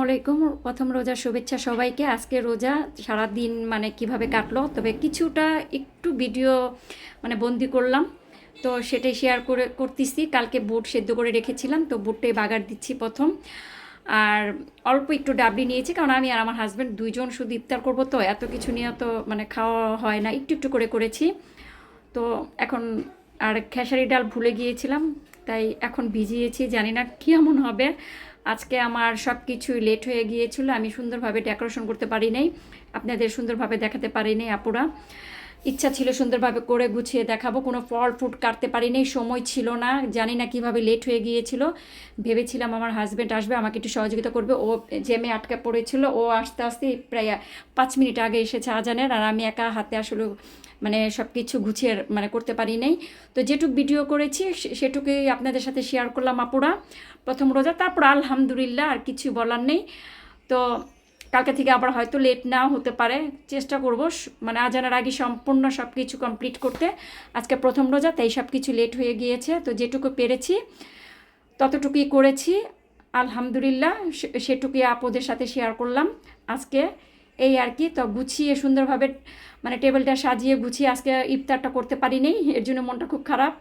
আলাইকুম। প্রথম রোজার শুভেচ্ছা সবাইকে। আজকে রোজা সারাদিন মানে কিভাবে কাটলো, তবে কিছুটা একটু ভিডিও মানে বন্দি করলাম, তো সেটাই শেয়ার করতেছি। কালকে বুট সেদ্ধ করে রেখেছিলাম, তো বুটটাই বাগার দিচ্ছি প্রথম। আর অল্প একটু ডাবলি নিয়েছি, কারণ আমি আর আমার হাজব্যান্ড দুইজন শুধু ইফতার করবো, তো এত কিছু নিয়ে তো মানে খাওয়া হয় না, একটু একটু করে করেছি। তো এখন আর খেসারি ডাল ভুলে গিয়েছিলাম, তাই এখন ভিজিয়েছি, জানি না কেমন হবে। আজকে আমার সব কিছুই লেট হয়ে গিয়েছিল, আমি সুন্দরভাবে ডেকোরেশন করতে পারি নাই, আপনাদের সুন্দরভাবে দেখাতে পারি নাই আপুরা। ইচ্ছা ছিল সুন্দরভাবে করে গুছিয়ে দেখাবো, কোনো ফল ফ্রুট কাটতে পারি নাই, সময় ছিল না, জানি না কিভাবে লেট হয়ে গিয়েছিল। ভেবেছিলাম আমার হাজব্যান্ড আসবে, আমাকে একটু সহযোগিতা করবে, ও জ্যামে আটকা পড়েছিল, ও আস্তে আস্তে প্রায় 5 মিনিট আগে এসেছে আজানের, আর আমি একা হাতে আসলে মানে সব কিছু গুছিয়ে মানে করতে পারি নাই। তো যেটুকু ভিডিও করেছি সেটুকুই আপনাদের সাথে শেয়ার করলাম আপুরা। প্রথম রোজা, তারপর আলহামদুলিল্লাহ, আর কিছু বলার নেই। তো কালকে থেকে আবার হয়তো লেট নাও হতে পারে, চেষ্টা করব মানে আজানের আগে সম্পূর্ণ সব কিছু কমপ্লিট করতে। আজকে প্রথম রোজা, তাই সব কিছু লেট হয়ে গিয়েছে, তো যেটুকু পেরেছি ততটুকুই করেছি। আলহামদুলিল্লাহ, সেটুকুই আপনাদের সাথে শেয়ার করলাম আজকে, এই আর কি। তো গুছিয়ে সুন্দরভাবে মানে টেবিলটা সাজিয়ে গুছিয়ে আজকে ইফতারটা করতে পারিনি, এর জন্য মনটা খুব খারাপ।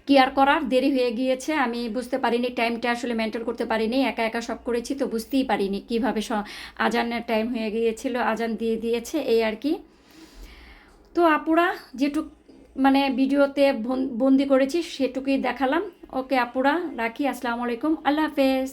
কি আর করার, দেরি হয়ে গিয়েছে, আমি বুঝতে পারিনি, টাইমটা আসলে মেনটেন করতে পারিনি, একা একা সব করেছি, তো বুঝতেই পারিনি কীভাবে আজানের টাইম হয়ে গিয়েছিল, আজান দিয়ে দিয়েছে, এই আর কি। তো আপুরা যেটুক মানে ভিডিওতে বন্দি করেছি সেটুকুই দেখালাম। ওকে আপুরা, রাখি। আসসালামু আলাইকুম, আল্লাহ হাফেজ।